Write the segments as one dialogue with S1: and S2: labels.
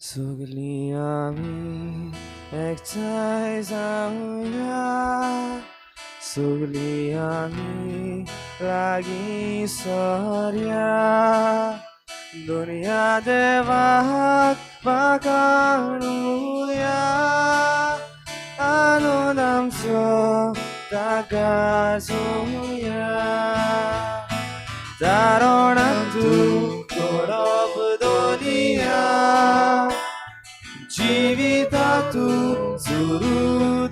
S1: सगळी आम्ही एकठांय जाऊया, सगळी आम्ही लागीं सरुया. दुनिया देवाक पाखणुया, आनंद आमचो ताका गाजोवया. दारोणांत तूं घडप दुनिया, जिवितांतूं सुरू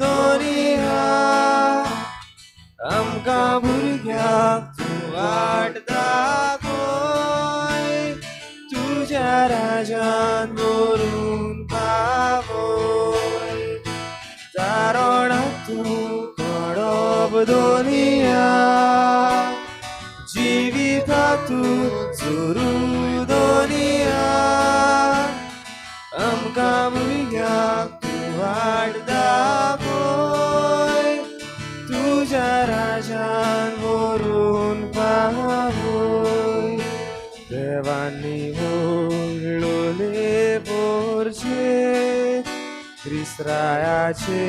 S1: दुनिया. आमकां भुरग्यांक तूं वाट दाखय, तुज्या राजान व्हरून पावय. दारोणांत तूं घडप दुनिया, जिवितांतूं सुरू दुनिया. आमकां भुरग्यांक तूं वाट दाखय, तुज्या राजान व्हरून पावय. देवानी व्हडलोले पोरचे, क्रिस्त्रायाचे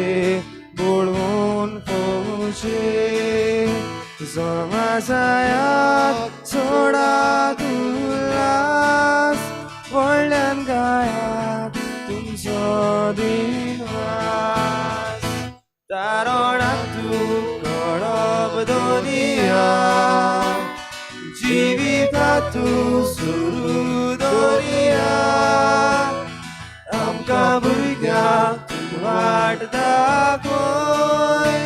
S1: बोळवून पोवचे. समाजायांत सोडात उल्हास, व्हडल्यान गायात तुमचो दिनवास. दारोणांत तूं घडप दुनिया, जिवितांतूं सुरू दुनिया. आमकां भुरग्यांक तूं वाट दाखय,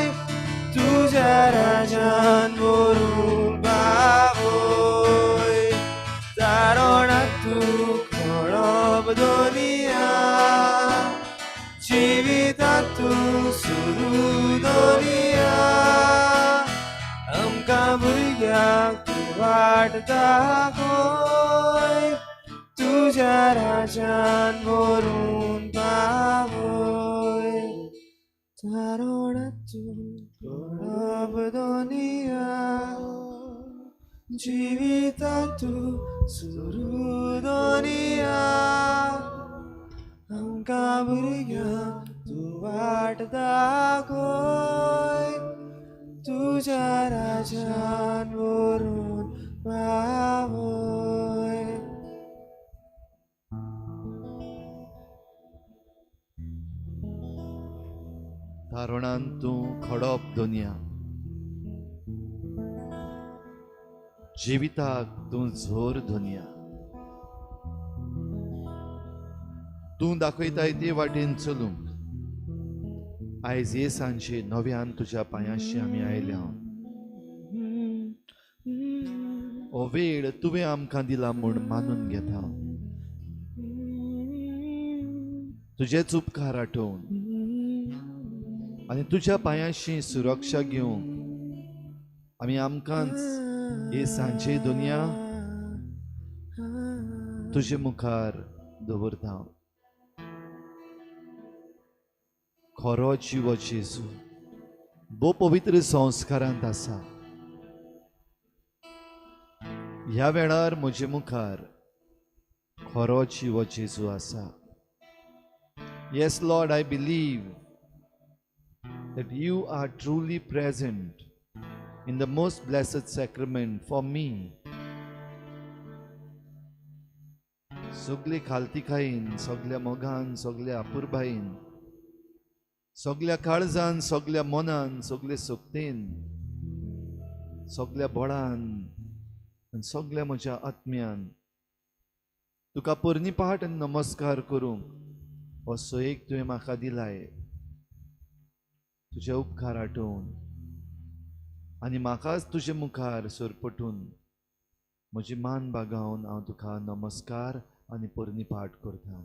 S1: तुज्या राजान व्हरून पावय. दारोणांत तूं घडप दुनिया, जिवितांतूं सुरू दुनिया. आमकां भुरग्यांक तूं वाट दाखय, तुज्या राजान व्हरून पावय. दारोणांत तूं घडप दुनिया, जिवितांतूं सुरू दुनिया. आमकां भुरग्यांक तूं वाट दाखय, तुज्या राजान व्हरून पावय.
S2: दारोणांत तूं घडप दुनिया, जिविताक तूं झोर दुनिया. तूं दाखयताय ते वाटेन चलूंक आयज हे सांजे नव्यान तुज्या पांयाशी आमी आयल्या. हो वेळ तुवें आमकां दिला म्हूण मानून घेता. तुजेच उपकार आठोवन आनी तुज्या पांयाशी सुरक्षा घेवंक आमी आमकांच हे सांजे दुनिया तुजे मुखार दवरता. खरो जिवो जेजू बो पवित्र संस्कारांत आसा. ह्या वेळार म्हजे मुखार खरो जिवो जेजू आसा. Yes, Lord, I believe that you are truly present in the most blessed sacrament for me. सगळे खालतिकायेन, सगळ्या मोगान, सगळ्या अपुरबायेन, सगळ्या काळजान, सगळ्या मनान, सगळे सोबतेन, सगळ्या बळान आनी सगळ्या म्हज्या आत्म्यान तुका परनिपाट आनी नमस्कार करूंक हो सोयेक तुवें म्हाका दिलाय. तुजे उपकार आठोवन आनी म्हाकाच तुजे मुखार सरपटून म्हजी मान बागावन हांव तुका नमस्कार आनी परनिपाट करता.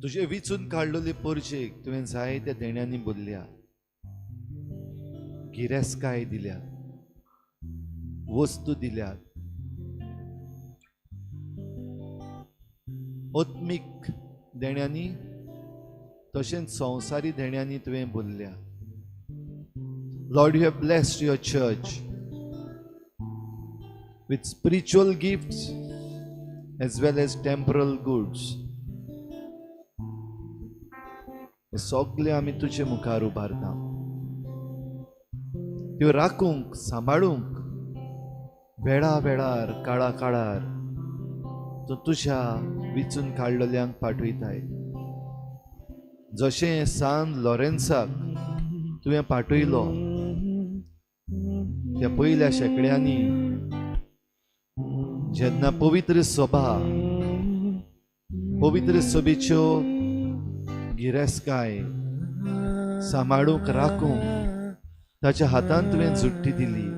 S2: तुझे विचून काडलेले पोरचेक तुवें जायत्या देण्यांनी भरल्या, गिरेस्काय दिल्या, वस्तू दिल्यात, आत्मीक देण्यांनी तशेंच संवसारी देण्यांनी तुवें भरल्या. Lord, you have blessed your church with spiritual gifts as well as temporal goods. हे सगळे आमी तुजे मुखार उबारता. त्यो राखूंक, सांबाळूंक वेळा वेळार, काळा काळार तो तुझ्या विचून काडलेल्यांक पाठयताय. जशें सान लॉरेन्साक तुवें पाठयलो त्या पयल्या शेकड्यांनी, जेन्ना पवित्र सभेच्यो गिरेस्काय सांबाळूंक राखूंक ताच्या हातांत तुवें जुट्टी दिली.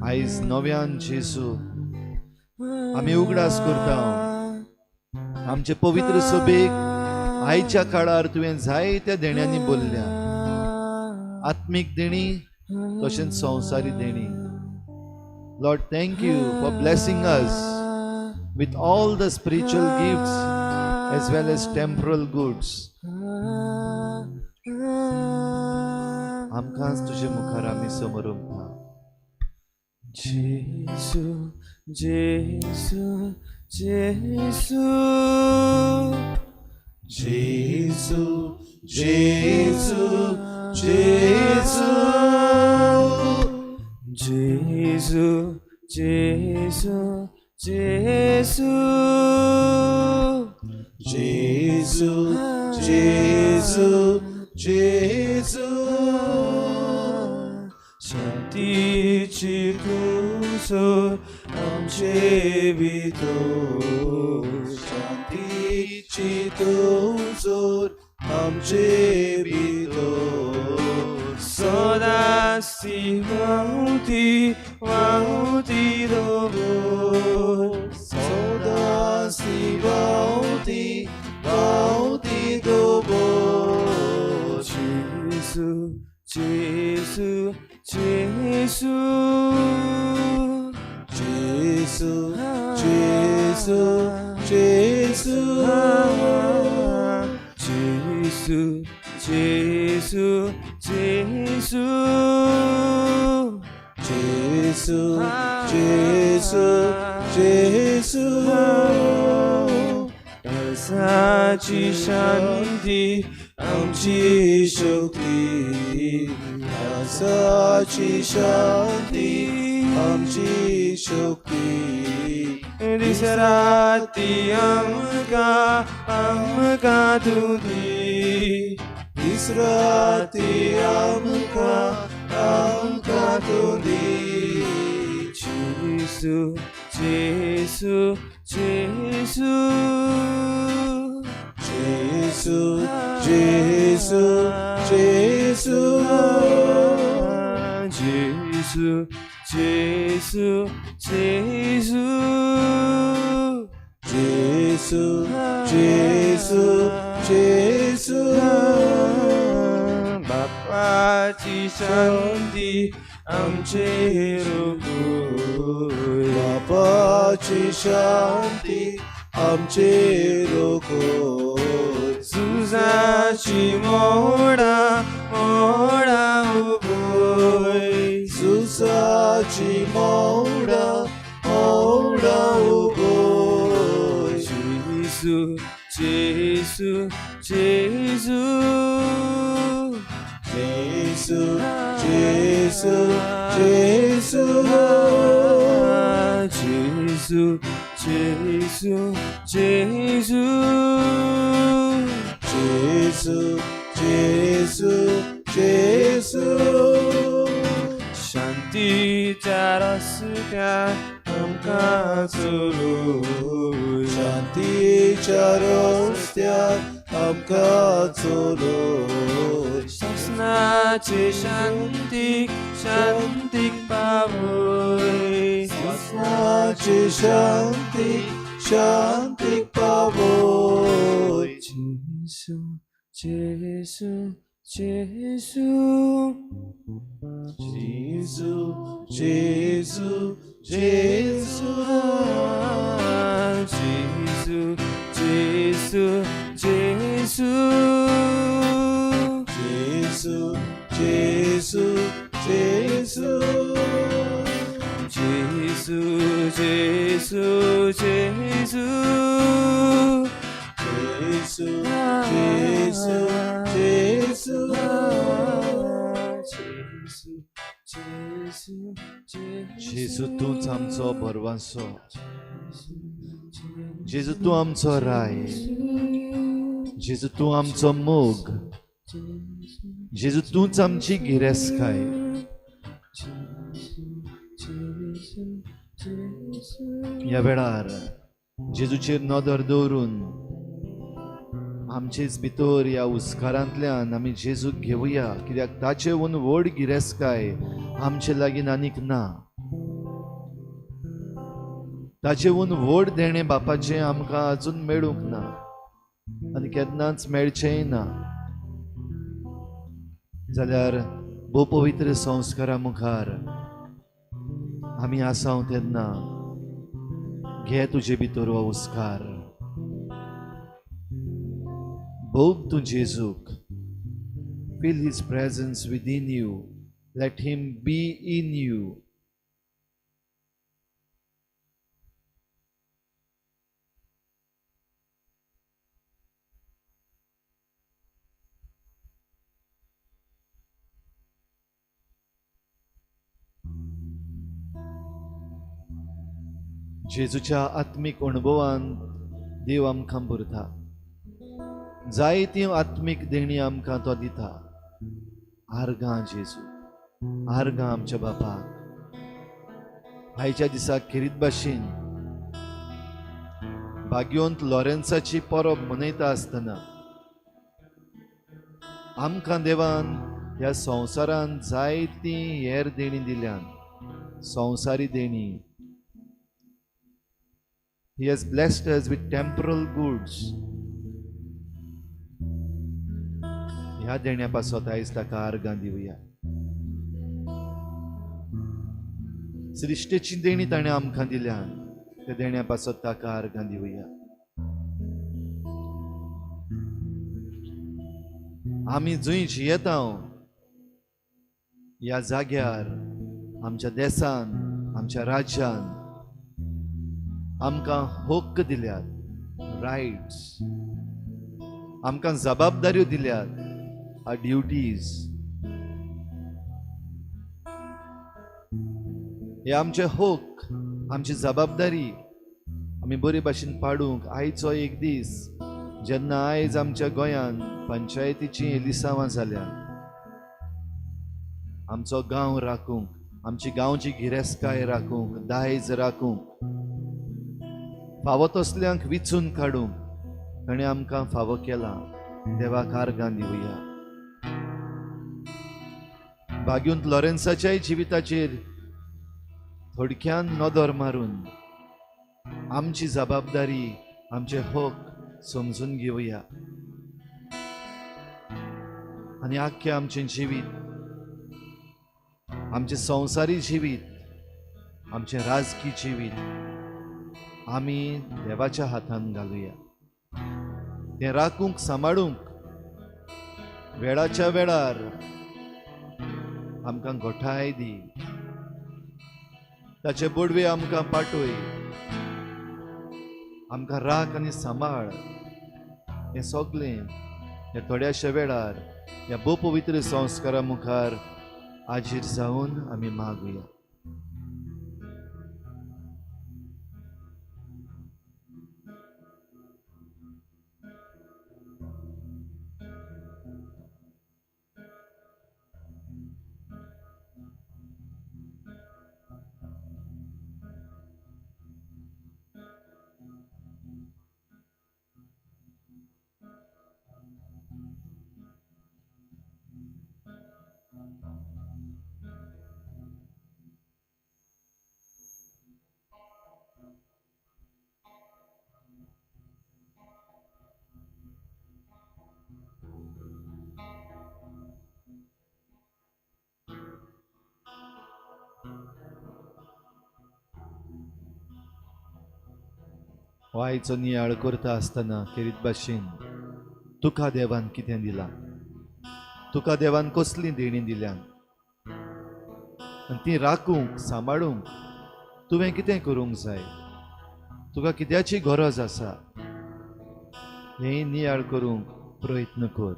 S2: आयज नव्यान जेजू आमी उगडास करता, आमचे पवित्र सभेक आयच्या काळार तुवें जायत्या देण्यांनी बोलल्या, आत्मीक देणी तशेंच संवसारी देणी. Lord, thank you for blessing us with all the spiritual gifts as well as temporal goods. आमकांच तुजे मुखार आमी समोरूंक.
S1: जेसू जेसू जेसू जेसू जेसू जेसू जेसू जेसू जेसू जेसू जेसू जेसू शांतीची कुसर आमचे भितर, शांतीची कुसर आमचे भितर, सदांच ती वावती वावती दोबोर, सदांच ती वावती वावती दोबोर. जेसू जेसू जेसू जेसू जेसू जेसू जेसू जेसू जेसू जेसू जेसू जेसू साची शांती आमची शक्ती, साची शांती आमची शक्ती. दिस राती आमकां तूं दी, दिस राती आमकां तूं दी. जेसू जेसू जेसू जेसू जेसू जेसू जेसू जेसू जेसू जेसू जेसू जेसू. बापाची शांती आमचेर कोय, बापाची शांती आमचेर कोय. सुजाची मोडा मोडा उगोय, सुजाची मोडा मोडा उगोय. जेसू जेसू जेसू जेसू जेसू जेसू जेसू जेसू जेसू जेसू जेसू जेसू. शांतीच्या रस्त्यार आमकां चलोय, शांतीच्या रस्त्यार आमकां चलोय. शासनाचे शांतीक शांतीक पावय, आमची शांती पावो. जेसू जेसू जेसू जेसू जेसू जेसू जेसू जेसू जेसू जेसू जेसू जेसू जेसू जेसू जेसू जेसू
S2: जेजू तूच आमचो बरवासो. जेजू तूं आमचो राय. जेजू तूं आमचो मोग. जेजू तूच आमची गिरेस्काय. ह्या वेळार जेजूचेर नदर दवरून आमचेच भितर ह्या उस्कारांतल्यान आमी जेजूक घेवया, कित्याक ताचे वून व्हड गिरेस्काय आमचे लागीं आनीक ना. ताचे वून व्हड देणे बापाचें आमकां अजून मेळूंक ना आनी केन्नाच मेळचेंय ना. जाल्यार भोव पवित्र संस्कारा मुखार आमी आसां तेन्ना घे तुजे भितर हो उस्कार. भोग तूं जेजूक. Feel his presence within you. Let him be in you. जेजूच्या आत्मीक अणभवान देव आमकां भरता. जायती आत्मीक देणी आमकां तो दिता. आर्गां जेजू, आर्गां आमच्या बापाक. आयच्या दिसाक खेरीत भाशेन भाग्योंत लॉरेन्साची परब मनयता आसतना आमकां देवान ह्या संवसारान जायती हेर देणी दिल्यान, संवसारी देणी. He has blessed us with temporal goods. ह्या देण्या पासत आयज ताका आर्गां दिवया. सृश्टेची देणी ताणें आमकां दिल्यान त्या देण्या पासत ताका आर्गां दिवया. आमी जंय जियेता ह्या जाग्यार, आमच्या देशान, आमच्या राज्यान आमकां हक्क दिल्यात, रायट्स. आमकां जबाबदाऱ्यो दिल्यात, ड्युटीज. हे आमचे हक, आमची जबाबदारी आमी बरे भाशेन पाडूंक आयचो एक दीस जेन्ना आयज आमच्या गोंयान पंचायतीचीं लिसांवां जाल्यात. आमचो गांव राखूंक, आमची गांवची गिरेस्काय राखूंक, दायज राखूंक, फावो तसल्यांक विचून काडूंक ताणें आमकां फावो केला. देवाक आर्गां दिवया. भाग्योंत लॉरेन्साच्याय जिविताचेर थोडक्यान नदर मारून आमची जबाबदारी, आमचे हक समजून घेवया आनी आख्खें आमचें जिवीत, आमचें संवसारी जिवीत, आमचें राजकी जिवीत आमी देवाच्या हातान घालुया. तें राखूंक, सांबाळूंक वेळाच्या वेळार आमकां घोटाय दी. ताचे बोडवे आमकां पाटय. आमकां राख आनी सांबाळ. हें सगळें ह्या थोड्याशा वेळार ह्या भोव पवित्र संस्कारा मुखार हाजीर जावन आमी मागुया. हो आयचो नियाळ करता आसतना खेरीत भाशेन तुका देवान कितें दिलां, तुका देवान कसली देणी दिल्या, आनी ती राखूंक सांबाळूंक तुवें कितें करूंक जाय, तुका कित्याची गरज आसा, हें नियाळ करूंक प्रयत्न कर.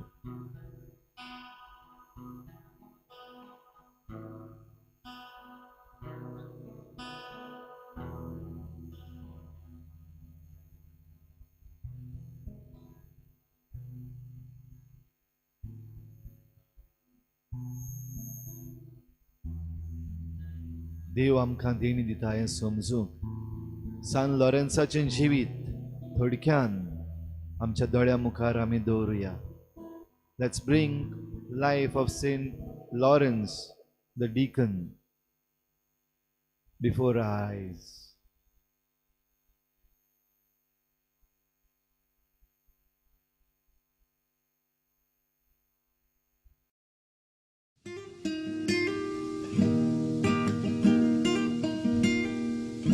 S2: देव आमकां देणी दिता हें समजूंक सान लॉरेन्साचें जिवीत थोडक्यान आमच्या दोळ्या मुखार आमी दवरुया. Let's bring life of Saint Lawrence the deacon before our eyes.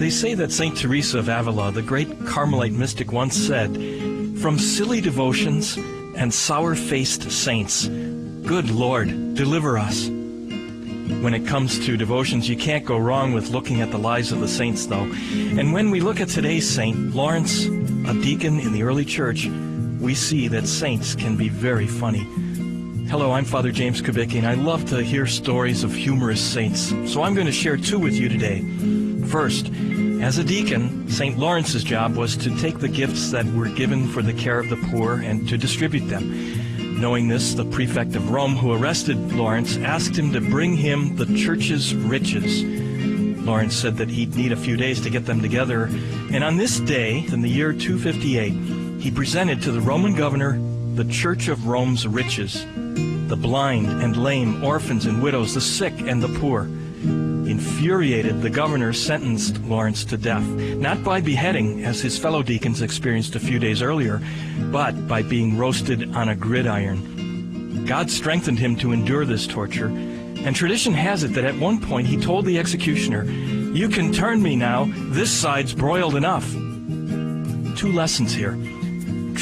S3: They say that Saint Teresa of Avila, the great Carmelite mystic, once said, "From silly devotions and sour-faced saints, good Lord, deliver us." When it comes to devotions, you can't go wrong with looking at the lives of the saints, though. And when we look at today's saint, Lawrence, a deacon in the early church, we see that saints can be very funny. Hello, I'm Father James Kubicki, and I love to hear stories of humorous saints, so I'm going to share two with you today. First, as a deacon, St. Lawrence's job was to take the gifts that were given for the care of the poor and to distribute them. Knowing this, the prefect of Rome who arrested Lawrence asked him to bring him the church's riches. Lawrence said that he'd need a few days to get them together, and on this day, in the year 258, he presented to the Roman governor the Church of Rome's riches: the blind and lame, orphans and widows, the sick and the poor. Infuriated, the governor sentenced Lawrence to death, not by beheading, as his fellow deacons experienced a few days earlier, but by being roasted on a gridiron. God strengthened him to endure this torture, and tradition has it that at one point he told the executioner, "You can turn me now, this side's broiled enough." Two lessons here.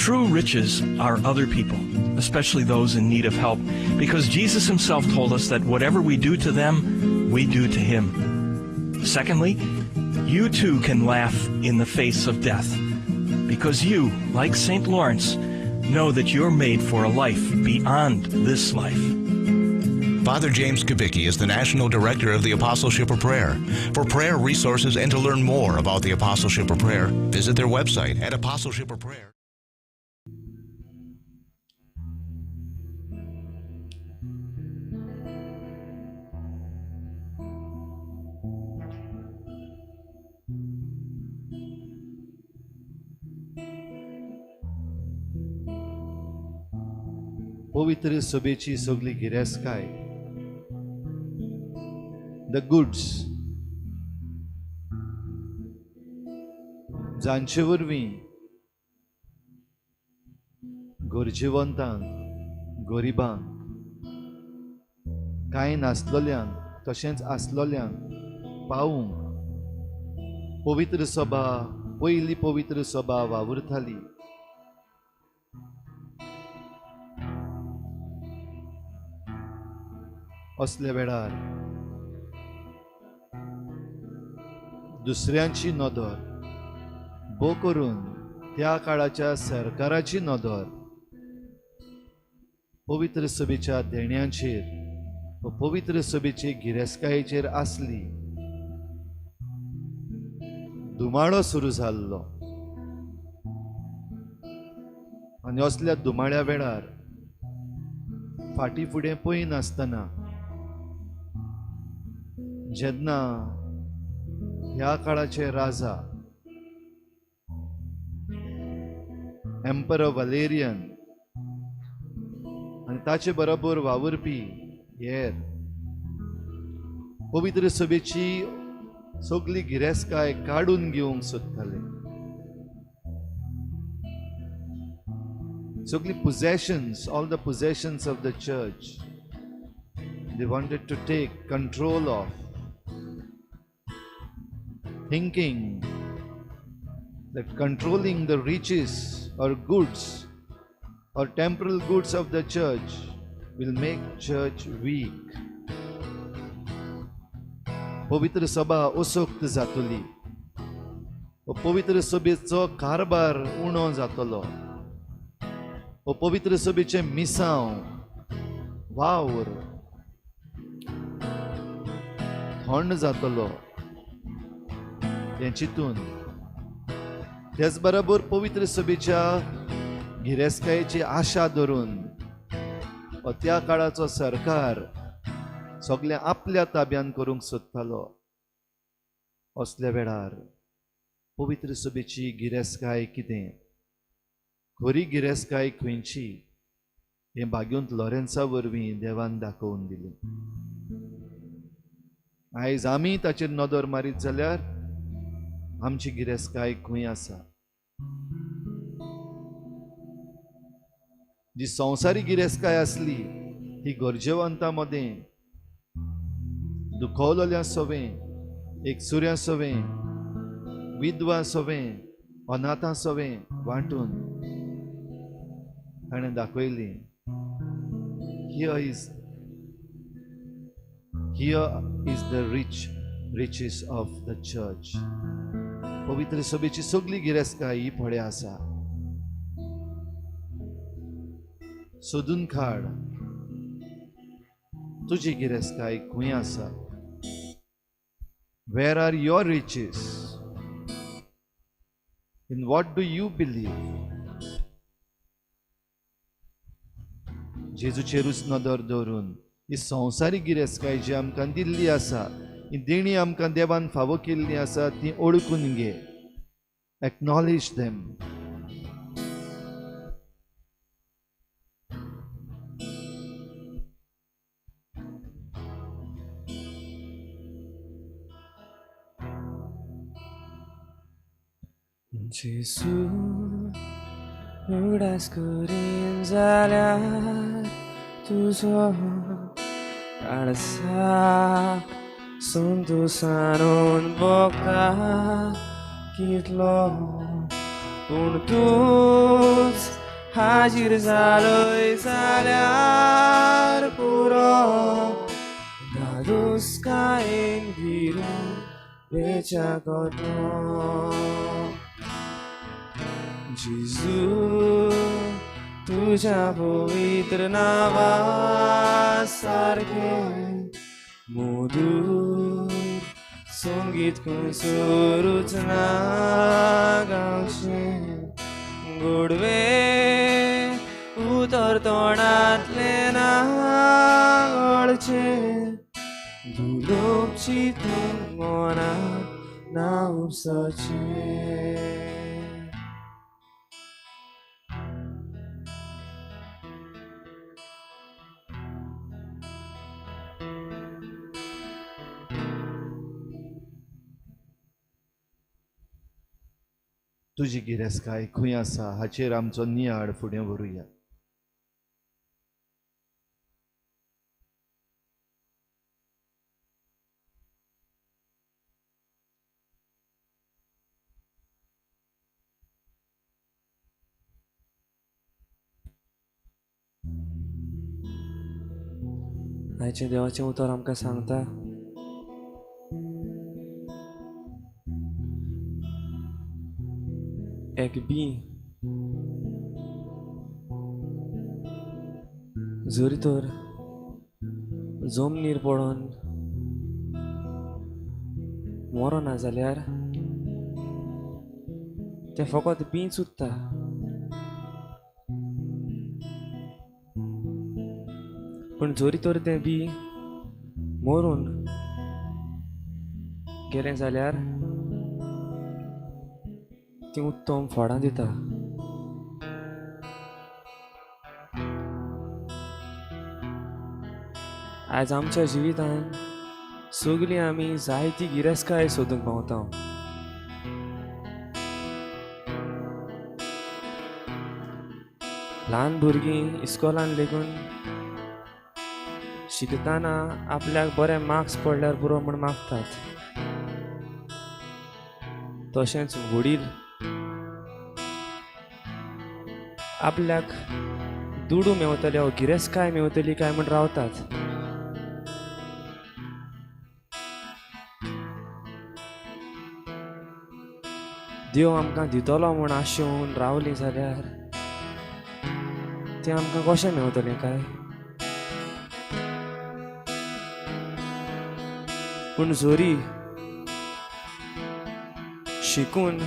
S3: True riches are other people, especially those in need of help, because Jesus himself told us that whatever we do to them, we do to him. Secondly, you too can laugh in the face of death, because you, like St. Lawrence, know that you're made for a life beyond this life.
S4: Father James Kubicki is the National Director of the Apostleship of Prayer. For prayer resources and to learn more about the Apostleship of Prayer, visit their website at Apostleship of Prayer.
S2: पवित्र सभेची सगळी गिरेस्काय, the goods, जांचे वरवीं गरजेवंतांक, गरिबांक, कांय नासलोल्यांक तशेंच आसलोल्यांक पावूंक पवित्र सभा, पयली पवित्र सभा वावुरताली. असल्या वेळार दुसऱ्यांची नदर, बो करून त्या काळाच्या सरकाराची नदर पवित्र सभेच्या देण्यांचेर व पवित्र सभेचे गिरेस्कायेचेर आसली. दुमाळो सुरू जाल्लो आनी असल्या दुमाळ्या वेळार फाटी फुडें पळय नासतना जेन्ना ह्या काळाचे राजा एम्परर वलेरियन आनी ताचे बरोबर वावुरपी हेर पवित्र सभेची सगळी गिरेस्काय काडून घेवंक सोदताले. सगळी possessions, all the possessions of the church, they wanted to take control of, thinking that controlling the riches or goods or temporal goods of the church will make church weak. पवित्र सभा असोक्त जातली, पवित्र सभेचो कारभार उणो जातलो, पवित्र सभेचे मिसांव वावर थंड जातलो हे चिंतून त्याच बरोबर पवित्र सभेच्या गिरेस्कायेची आशा धरून त्या काळाचो सरकार सगळे आपल्या ताब्यान करूंक सोदतालो. असल्या वेळार पवित्र सभेची गिरेस्काय कितें, खरी गिरेस्काय खंयची हे भाग्योंत लॉरेन्सा वरवीं देवान दाखोवन दिलें. आयज आमी ताचेर नदर मारीत जाल्यार आमची गिरेस्काय खंय आसा. जी संवसारी गिरेस्काय आसली ती गरजेवंतां मदें दुखवलेल्या सवें, एकसुऱ्या सवें, विधवा सवें, अनाथां सवें वांटून ताणें दाखयली here is the riches of the church. पवित्र सभेची सगळी गिरेस्काय ही फळे आसा. सोदून काड तुजी गिरेस्काय खंय आसा. Where are your riches? In what do you believe? जेजूचेरूच नदर दवरून ही संवसारी गिरेस्काय जी आमकां दिल्ली आसा, ही देणी आमकां देवान फावो केल्ली आसा ती ओळखून घे. Acknowledge them.
S1: जेसू उडास करीन जाल्यार तुजो काळसा संतोषान बोका कितलो पूण तूच हाजीर जालोय जाल्यार पुरो धादोसकायेन भिरून बेचाकोतो. जेजू तुझ्या पवित्र नावा सारखे मधुर संगीत खंयसरूच ना गावचे. गोडवे उतर तोंडांतले ना गळचे. दुलोपची तूं मनांत ना उपसाचे.
S2: तुजी गिरेस्काय खंय आसा हाचेर आमचो नियाळ फुडें व्हरुया.
S1: आयचे देवाचें उतर आमकां सांगता एक बी जरी तर जमनीर पडोन मरोना जाल्यार तें फकत बीच उत्ता. पण जरी तर तें बी मरून गेलें जाल्यार ती उत्तम फळां दिता. आयज आमच्या जिवितान सगळीं आमी जायती गिरेस्काय सोदूंक पावता. ल्हान भुरगीं इस्कॉलान लेगून शिकताना आपल्याक बरे मार्क्स पडल्यार पुरो म्हूण मागतात. तशेंच वडील आपल्याक दुडू मेवतले वा गिरेस्काय मेवतली काय म्हण रावतात. देव आमकां दितलो म्हूण आशेवन रावली जाल्यार तें आमकां कशें मेवतलें काय. पूण जोरी शिकून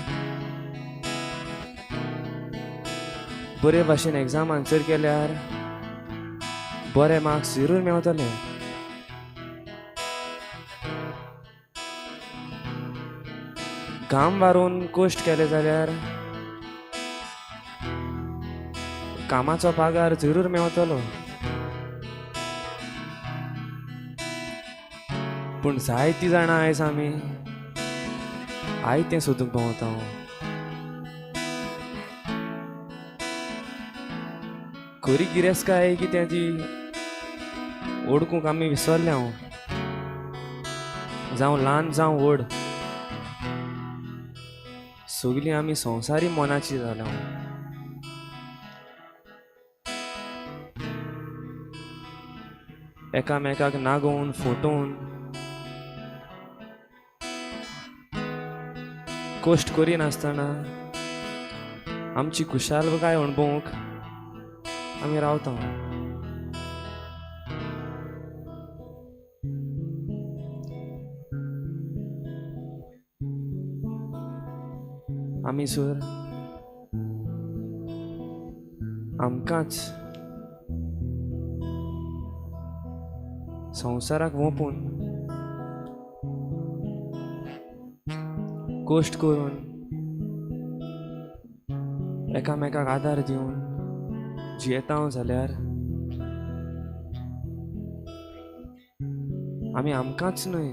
S1: बरे भाशेन एग्जाम आन्सर केल्यार बरे मार्क्स जरूर मेवतले. काम वारून कश्ट केले जाल्यार कामाचो पगार जरूर मेवतलो. पूण जायतीं जाणां आयज आमी तें सोदूंक भोंवता. खरी गिरेस्काय कितें ती ओडकूंक आमी विसरले. जावं ल्हान जावं व्हड सगलीं आमी संवसारी मोनाची जाल्या. एकामेकाक नागोवन फोटोवन कश्ट करिनासतना आमची खुशालकाय अणभवूंक आमी रावता. आमी सर आमकांच संवसाराक वोपून कश्ट करून एकामेकाक आदार दिवन जियेता जाल्यार आमी आमकांच न्हय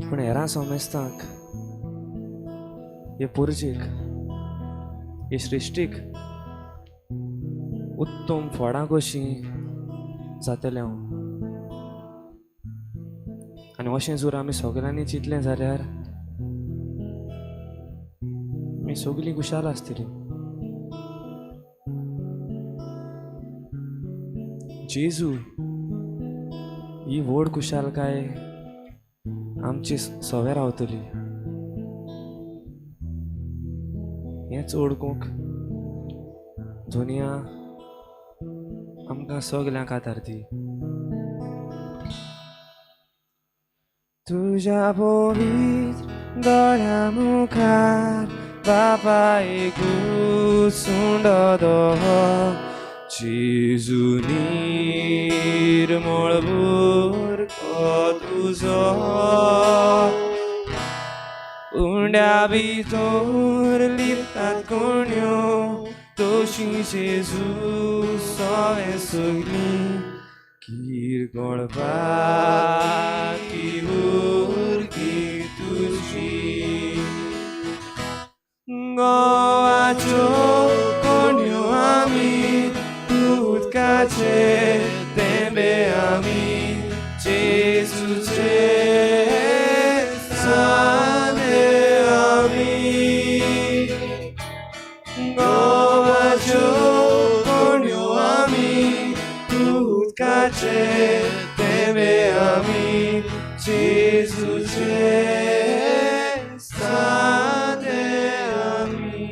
S1: पूण हेरां सोमेस्तांक हे पुर्जेक हे सृश्टीक उत्तम फळां कशीं जातले. आनी अशें जर आमी सगळ्यांनी चिंतलें जाल्यार आमी सगळीं खुशाल आसतलीं. जेजू ही व्हड खुशालकाय आमची सवे रावतली. हेच ओळखूंक दुनिया आमकां सगल्यांक आदार दी. तुझ्या पवित्र दोळ्या मुखार बापा एक सुंड दो जेजू निर्मळ बुरको तुजो उंड्या भितर लिपतात कोण्यो तोशी जेजू सवे सगळीं किरकोळ पाकी उरकी तुजी गोवाच्यो कोण्यो आमी उदकाचे तेंबे आमी जेजूचे साने आमी गोवाच्यो कोण्यो आमी उदकाचे तेंबे आमी जेजूचे साने आमी.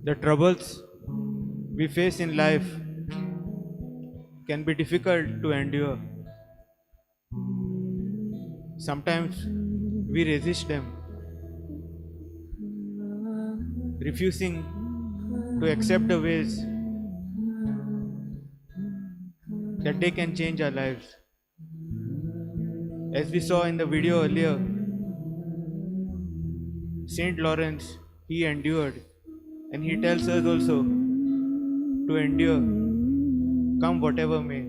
S5: The troubles we face in life can be difficult to endure. Sometimes we resist them, refusing to accept the ways that they can change our lives. As we saw in the video earlier, Saint Lawrence, he endured, and he tells us also to endure, come whatever may.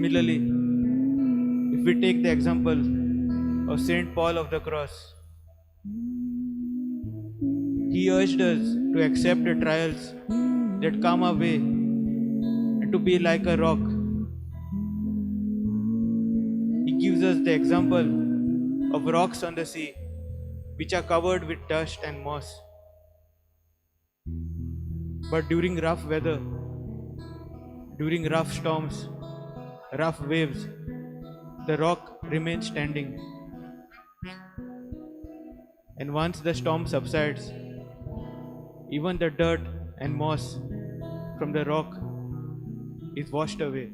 S5: Similarly, if we take the example of Saint Paul of the Cross, he urged us to accept the trials that come our way and to be like a rock. He gives us the example of rocks on the sea, which are covered with dust and moss. But during rough weather, during rough storms, rough waves, the rock remains standing. And once the storm subsides, even the dirt and moss from the rock is washed away.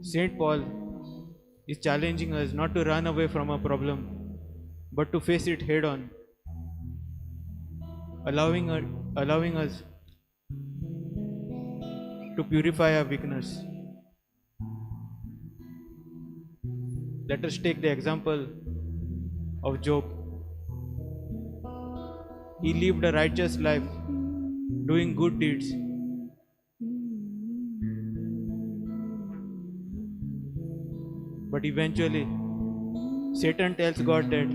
S5: Saint Paul is challenging us not to run away from a problem, but to face it head on, allowing us to purify our weakness. Let us take the example of Job. He lived a righteous life, doing good deeds. But eventually, Satan tells God that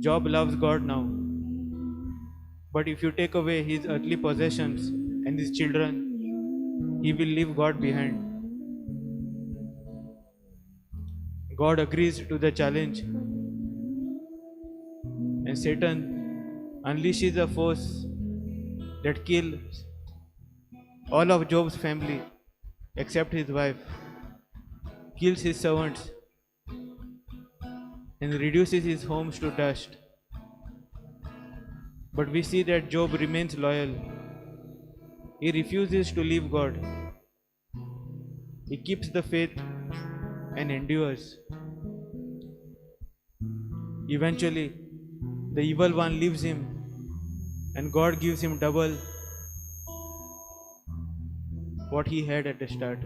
S5: Job loves God now. But if you take away his earthly possessions and his children, he will leave God behind. God agrees to the challenge, and Satan unleashes a force that kills all of Job's family except his wife, kills his servants, and reduces his homes to dust. But we see that Job remains loyal. He refuses to leave God. He keeps the faith and endures. Eventually, the evil one leaves him, and God gives him double what he had at the start.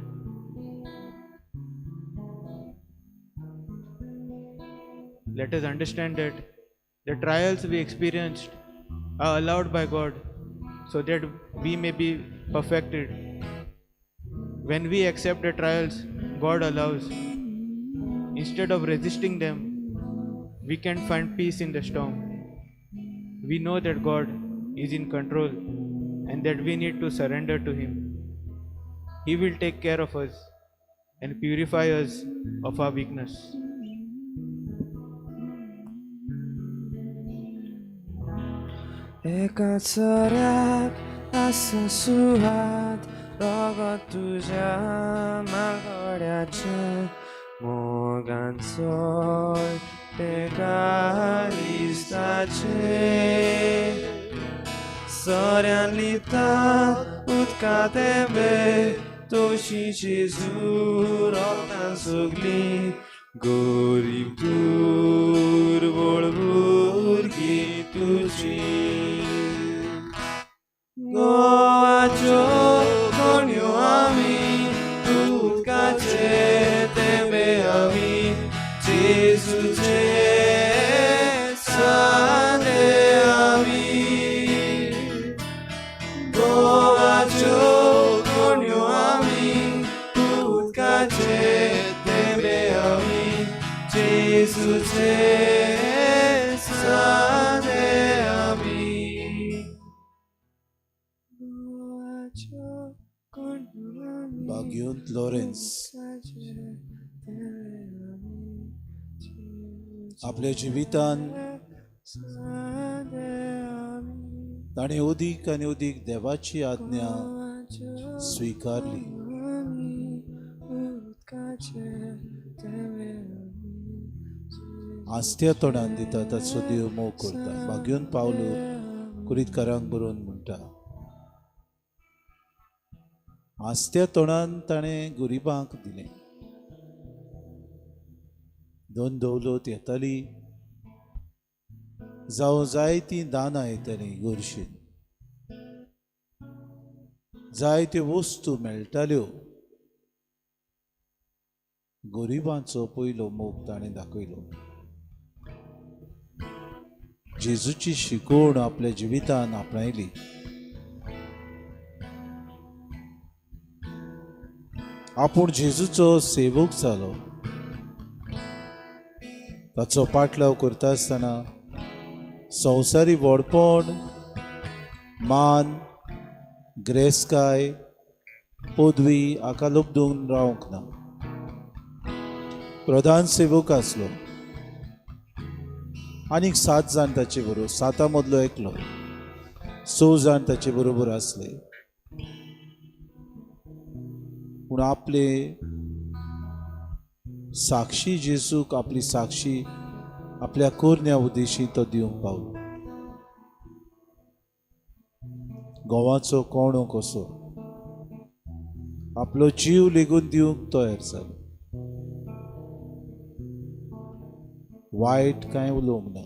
S5: Let us understand that the trials we experienced are allowed by God so that we may be perfected. When we accept the trials God allows, instead of resisting them, we can find peace in the storm. We know that God is in control and that we need to surrender to Him. He will take care of us and purify us of our weakness.
S1: एका चराक आसा सुहात रगत तुझ्या मागोड्याच्या मोगांचो तेका लिस्ताचे सोऱ्यान लिता उदकांत येबे तोशीची झूर रोगतां सगळीं गरीब दुर्बळ भुरगीं तुझीं गोवाच्यो कोणयो आमी उदकाचे तेंबे आमी जेजूचे सादे आमी गोवाच्यो कोणयो आमी उदकाचे तेंबे आमी जेजूचे सादे आमी
S6: बाग्योंत लॉरेन्स आपल्या जिवितान ताणें अदीक आनी अदीक देवाची आज्ञा स्विकारली. आस्त्या तोंडान दिता ताचो देव मोग करता. बाग्योन पावलो कुरीतकारांक बरोवन म्हणटा, आस्त्या तोंडान ताणें गरिबांक दिलें. 2 दौलत येताली, जावं जायतीं दानां येतालीं गोरशेन, जायत्यो वस्तू मेळटाल्यो. गरिबांचो पयलो मोग ताणें दाखयलो. जेजूची शिकवण आपल्या जिवितान आपणायली आपूण जेजूचो सेवक जालो. ताचो पाटलाव करता आसतना संवसारी व्हडपण, मान, ग्रेस्काय, पदवी हाका लुबदून रावंक ना. प्रधान सेवक आसलो आनीक 7 जाण ताचे बरोबर, 7 मदलो एकलो, 6 जाण ताचे बरोबर आसले. पूण आपले साक्षी जेजूक आपली साक्षी आपल्या कोरण्या उद्देशी तो दिवंक पावलो. गोवाचो कोणो कसो आपलो जीव लेगून दिवंक तयार जालो. वायट कांय उलोवंक ना,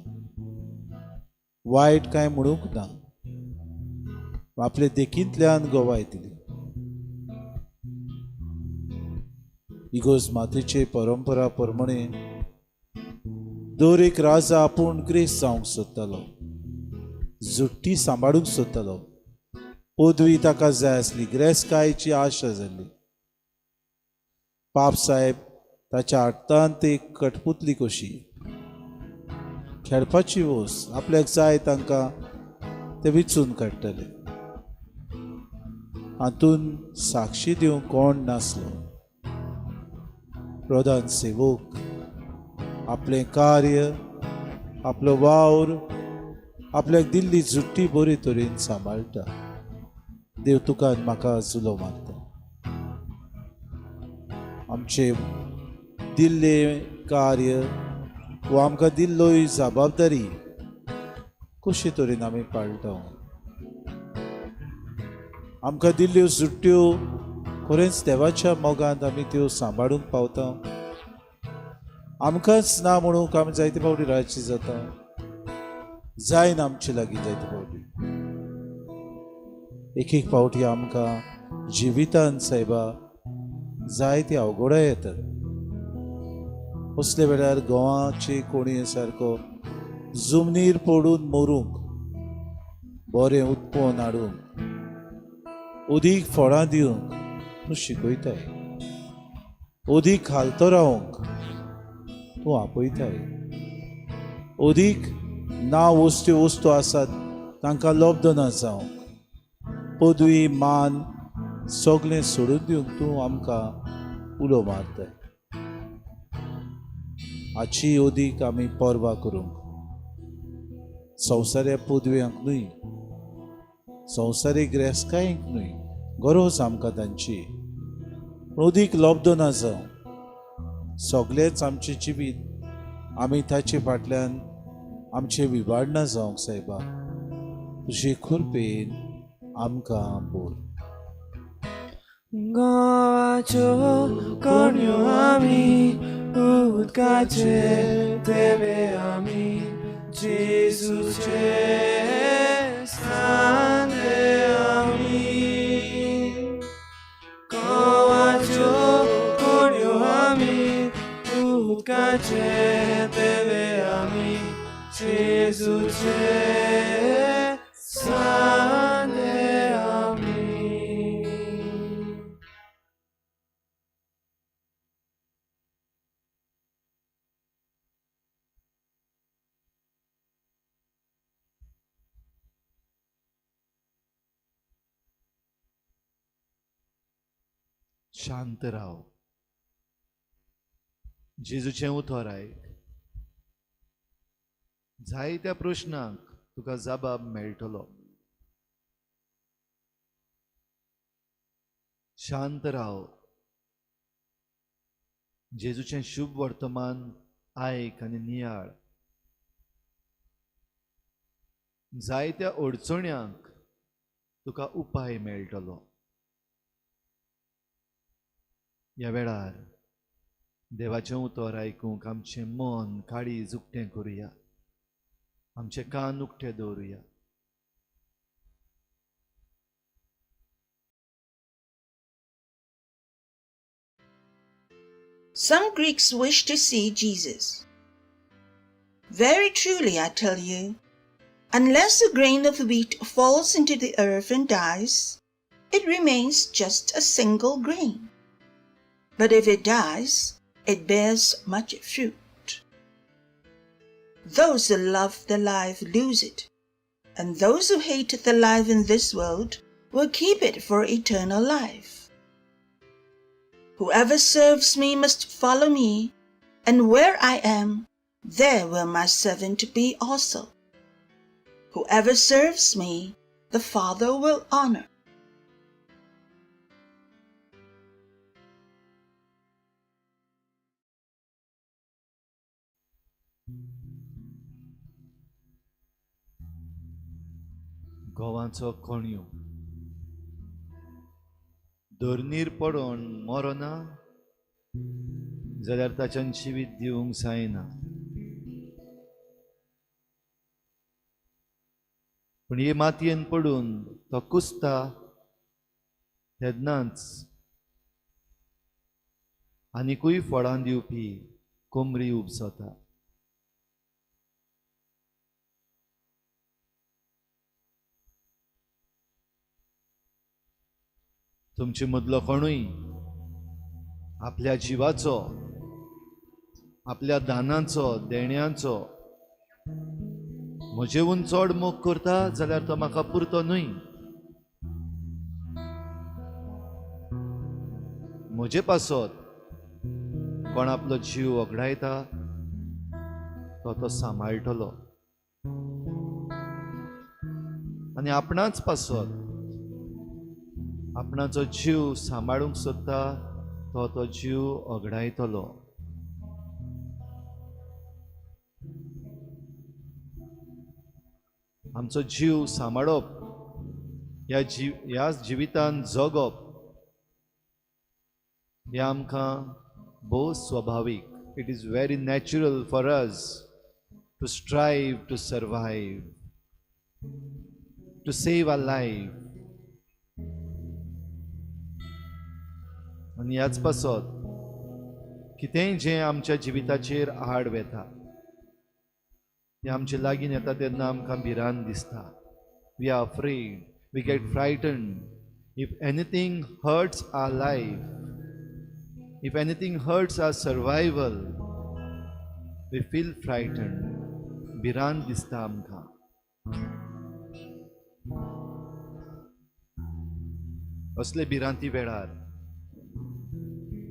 S6: वायट कांय म्हणूंक ना. आपले देखींतल्यान गोवाय दिली. इगोज मातेचे परंपरा प्रमाणे दर एक राजा आपूण ग्रेस जावंक सोदतालो, जुट्टी सांबाळूंक सोदतालो. पदवी ताका जाय आसली, ग्रेस्कायची आशा जाल्ली. पाप साहेब ताच्या हातांत एक कठपुतली कशी, खेळपाची वोस, आपल्याक जाय तांकां ते विचून काडटले. हातून साक्षी दिवंक कोण नासलो. प्रधान सेवक आपलें कार्य, आपलो वावर, आपल्याक दिल्ली जुट्टी बरे तरेन सांबाळटा. देव तुका आनी म्हाका झुलो मारता. आमचे दिल्ले कार्य वो आमकां दिल्लोय जबाबदारी कशे तरेन आमी पाळटा. आमकां दिल्ल्यो जुट्ट्यो खरेंच देवाच्या मोगांत आमी त्यो सांबाळूंक पावता. आमकांच ना म्हणून आमी जायते फावटी रातची जाता, जायना आमचे लागीं जायते फावटी. एक एक फावटी आमकां जिवितांत सायबा जायती अवघडां येतात. असले वेळार गोवाचे कोणी सारको जमनीर पडून मरूंक, बरें उत्पन्न हाडूंक, अदीक फळां दिवंक तूं शिकयताय, अदीक हालतो रावंक तूं आपयताय, अदीक ना वस्तू आसात तांकां लब्ध ना जावंक, पदवी मान सगळें सोडून दिवंक तूं आमकां उलो मारताय. हाची अदीक आमी पर्वा करूंक, संवसाऱ्या पदव्यांक न्हय, संवसारीक ग्रेस्कायेंक न्हय, गरज आमकां तांची. अदीक लब्ध ना जावं, सगळेंच आमचें जिवीत आमी ताचे फाटल्यान आमचें विबाडना जावंक सायबा तुजे कृपेन आमकां बोर.
S1: गोवाच्यो कोणयो आमी उदकाचे देवे आमी जेजूचे सांदे आमी. गोवाच्यो कोणयो आमी उदकाचे देवे आमी जेजूचे सांदे आमी.
S2: शांत राव. जेजूचें उतर आयक. जायत्या प्रश्नांक तुका जबाब मेळटलो. शांत राव. जेजूचें शुभ वर्तमान आयक आनी नियाळ. जायत्या अडचण्यांक तुका उपाय मेळटलो. ह्या वेळार देवाचें उतर आयकूंक आमचें मन काळीज उक्तें करुया, आमचे कान उक्ते दवरुया.
S7: Some Greeks wish to see Jesus. Very truly, I tell you, unless a grain of wheat falls into the earth and dies, it remains just a single grain. but if it dies, it bears much fruit. Those who love the life lose it, and those who hate the life in this world will keep it for eternal life. Whoever serves me must follow me, and where I am, there will my servant be also. Whoever serves me, the Father will honor.
S2: गोवाचो कोणयो धरणीर पडोन मरोना जाल्यार ताच्यान जिवीत दिवंक जायना, पूण हे मातयेन पडून तो कुसता तेन्नाच आनिकूय फळां दिवपी कोमरी उपसता. तुमचे मदलो कोणूय आपल्या जिवाचो, आपल्या दानाचो, देण्याचो म्हजेहून चड मोग करता जाल्यार तो म्हाका पुरतो न्हय. म्हजे पासत कोण आपलो जीव वगडायता तो सांबाळटलो, आनी आपणाच पासत आपणाचो जीव सांबाळूंक सोदता तो जीव वगडायतलो. आमचो जीव सांबाळप, ह्या जिवितान जगप हे आमकां भोव स्वाभावीक. It is very natural for us to strive to survive, to save our life. आनी ह्याच पासत कितेंय जें आमच्या जिविताचेर आड वेता तें आमचे लागीं येता तेन्ना आमकां भिरांत दिसता. We are afraid, we get frightened. If anything hurts our life, if anything hurts our survival, we feel frightened. भिरांत दिसता आमकां. असले भिरांती वेळार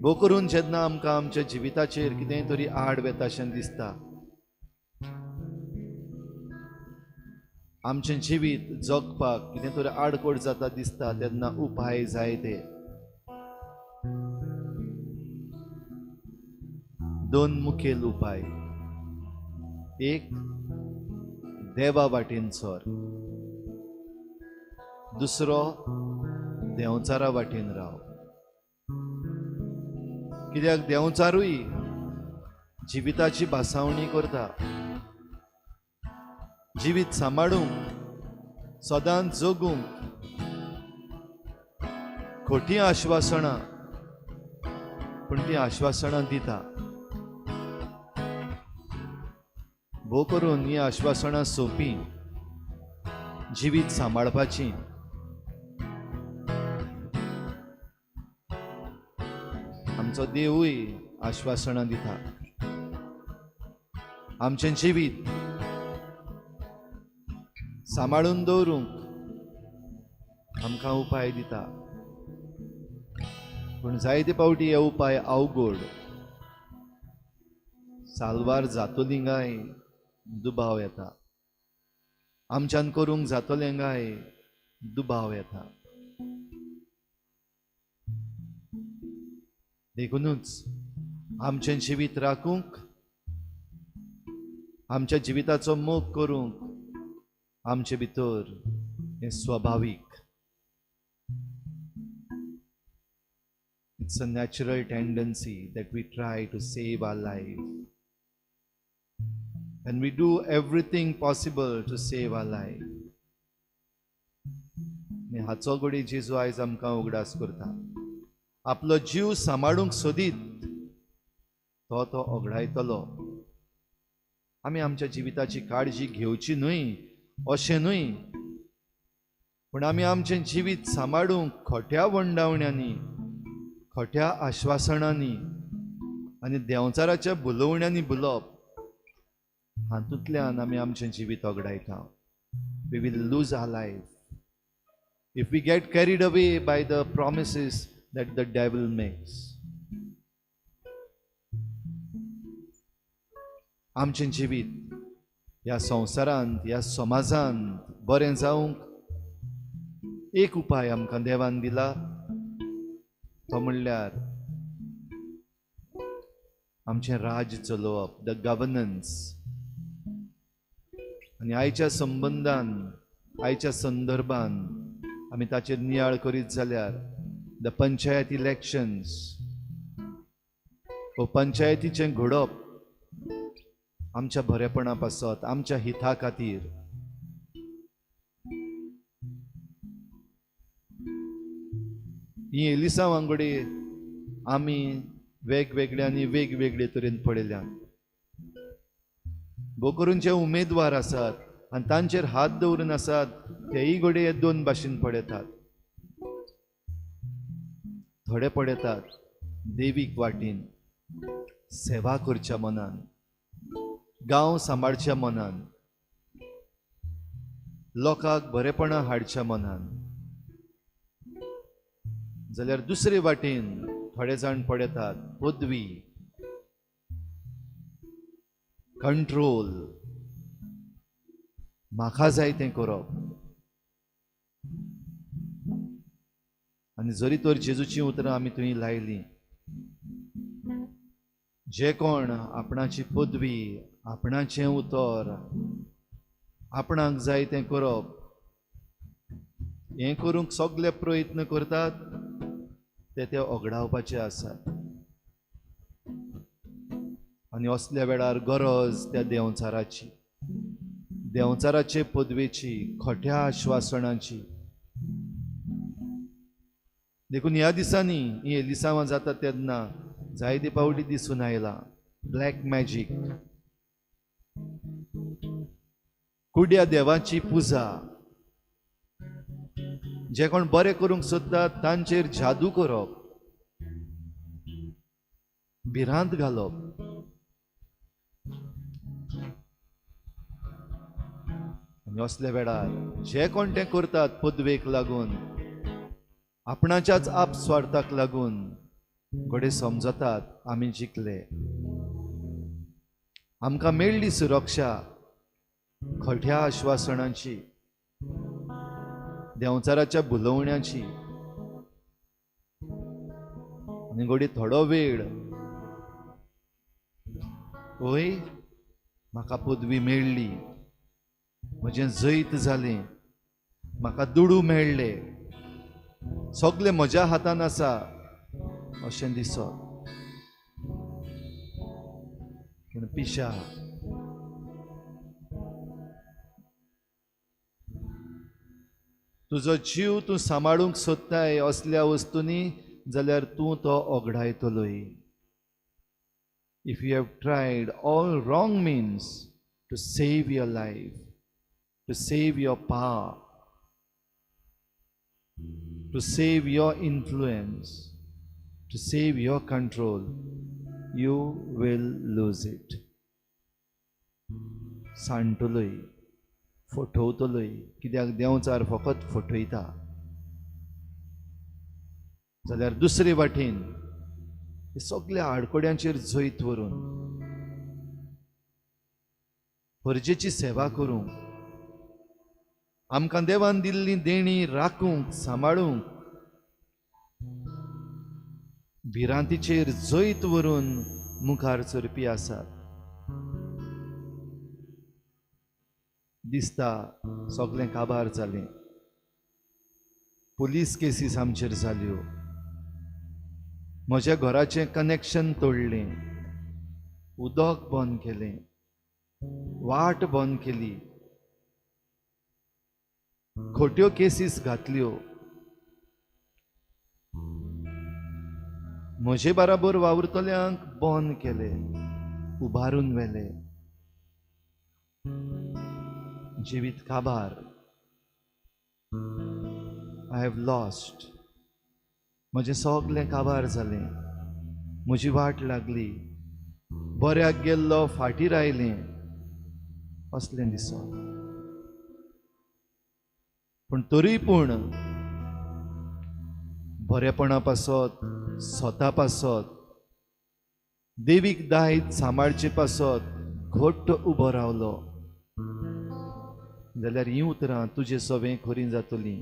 S2: भोव करून जेन्ना आमकां आमच्या जिविताचेर कितेंय तरी आड वेताशें दिसता, आमचें जिवीत जगपाक कितें तरी आडकोड जाता दिसता, तेन्ना उपाय जाय ते. दोन मुखेल उपाय. एक, देवा वाटेन चर. दुसरो, देंवचारा वाटेन राव. कित्याक देंवचारूय जिविताची भासावणी करता. जिवीत सांबाळूंक, सदांच जगूंक खोटी आश्वासनां, पूण ती आश्वासनां दिता. भोव करून ही आश्वासनां सोंपी जिवीत सांबाळपाची. आमचो देवूय आश्वासनां दिता. आमचें जिवीत सांबाळून दवरूंक आमकां उपाय दिता. पूण जायते फावटी हे उपाय अवघड, साल्वार जातलीं काय दुबाव येता. आमच्यान करूंक जातलें काय दुबाव येता. देखूनच आमचें जिवीत राखूंक, आमच्या जिविताचो मोग करूंक आमचे भितर हें स्वाभावीक. It's a natural tendency that we try to save our life, and we do everything possible to save our life. हाचो घडी जेजू आयज आमकां उगडास करता. आपलो जीव सांबाळूंक सोदीत तो ओगडायतलो. आमी आमच्या जिविताची काळजी घेवची न्हय अशें न्हय, पूण आमी आमचें जिवीत सांबाळूंक खोट्या वंडावण्यांनी, खोट्या आश्वासनांनी आनी देंवचाराच्या बुलोवण्यांनी बुलोवप, हातूंतल्यान आमी आमचें जिवीत ओगडायता. We will lose our life if we get carried away by the promises that the devil makes. आमचें जिवीत ह्या संवसारांत, ह्या समाजांत बरें जावंक एक उपाय आमकां देवान दिला, तो म्हणल्यार आमचें राज चलोवप, द गव्हर्नन्स. आनी आयच्या संबंदान, आयच्या संदर्भान आमी ताचेर नियाळ करीत जाल्यार द पंचायत इलेक्शन्स वो पंचायतीचें घडप आमच्या बरेपणा पासत, आमच्या हिता खातीर. ही एलिसा वांगडी आमी वेगवेगळे आनी वेगवेगळे तरेन पळयल्यात. भोव करून जे उमेदवार आसात आनी तांचेर हात दवरून आसात, तेय घोडे हे दोन भाशेन पळयतात. थोडे पळयतात देवीक वाटेन, सेवा करच्या मनान, गांव सांबाळच्या मनान, लोकांक बरेपणा हाडच्या मनान. जाल्यार दुसरे वाटेन थोडे जाण पळयतात पदवी, कंट्रोल, म्हाका जाय तें करप. आनी जरी तर जेजूची उतरां आमी थंय लायलीं, जे कोण आपणाची पदवी, आपणाचें उतर, आपणाक जाय तें करप हें करूंक सगळे प्रयत्न करतात, ते ओगडावपाचे आसात. आनी असल्या वेळार गरज त्या देंवचाराची, देंवचाराचे पदवेची, खोट्या आश्वासनाची. देखून ह्या दिसांनी ही एलिसांवां जाता तेन्ना जायते पावटी दिसून आयला ब्लॅक मॅजीक, कुड्या देवाची पुजा. जे कोण बरें करूंक सोदतात तांचेर जादू करप, भिरांत घालप. आनी असल्या वेळार जे कोण तें करतात पदवेक लागून, आपणाच्याच आपस्वार्थाक लागून, घोडे समजतात आमी जिखले. आमकां मेळ्ळी सुरक्षा खोट्या आश्वासनांची, देंवचाराच्या बुलोवण्याची. आनी घोडी थोडो वेळ ओय म्हाका पदवी मेळ्ळी, म्हजें जैत जालें, म्हाका दुडू मेळ्ळे, सगळें म्हज्या हातान आसा अशें दिसप. पूण पिशा तुजो जीव तूं सांबाळूंक सोदताय असल्या वस्तूंनी, जाल्यार तूं तो ओगडायतलोय. If you have tried all wrong means to save your life, to save your power, to save your influence, to save your control, you will lose it. सांडटलोय, फटवतलोय, कित्याक देंवचार फकत फटयता. जाल्यार दुसरे वाटेन हे सगळ्या आडकोड्यांचेर जैत व्हरून परजेची सेवा करूंक, आमकां देवान दिल्ली देणी राखूंक, सांबाळूंक, भिरांतीचेर जैत व्हरून मुखार सरपी आसात. दिसता सगळें काबार जालें, पुलीस केसीस आमचेर जाल्यो, म्हज्या घराचें कनेक्शन तोडलें, उदक बंद केलें, वाट बंद केली, खोट्यो केसीस घातल्यो, म्हजे बराबर वावुरतल्यांक बंद केले, उबारून व्हेले. जिवीत काबार. I have lost म्हजें सगलें काबार जालें, म्हजी वाट लागली, बऱ्याक गेल्लो फाटीं रायलें, असलें दिसप. पूण तरी पूण बरेपणा पासत, स्वता पासत, देवीक दायज सांबाळचे पासत घट्ट उबो रावलो जाल्यार हीं उतरां तुजे सवें खरीं जातलीं.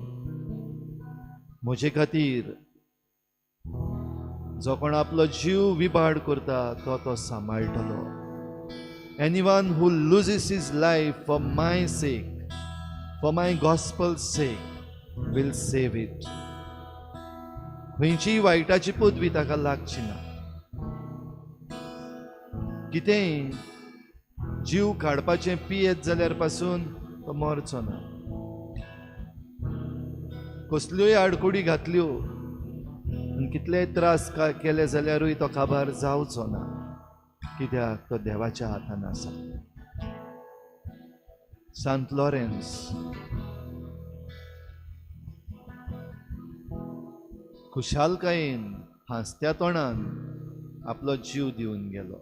S2: म्हजे खातीर जो कोण आपलो जीव विबाड करता तो सांबाळटलो. Anyone who loses his life for my sake, for my gospel's sake, will save it. खंयचीय वायटाची पदवी ताका लागची ना. कितेंय जीव काडपाचें पियेत जाल्यार पासून तो मरचो ना. कसल्योय आडकुडी घातल्यो आनी कितलेय त्रास केले जाल्यारूय तो काबार जावचो ना, कित्याक तो देवाच्या हातान आसा. सांत लॉरेन्स खुशालकायेन हांसत्या तोंडान आपलो जीव दिवन गेलो.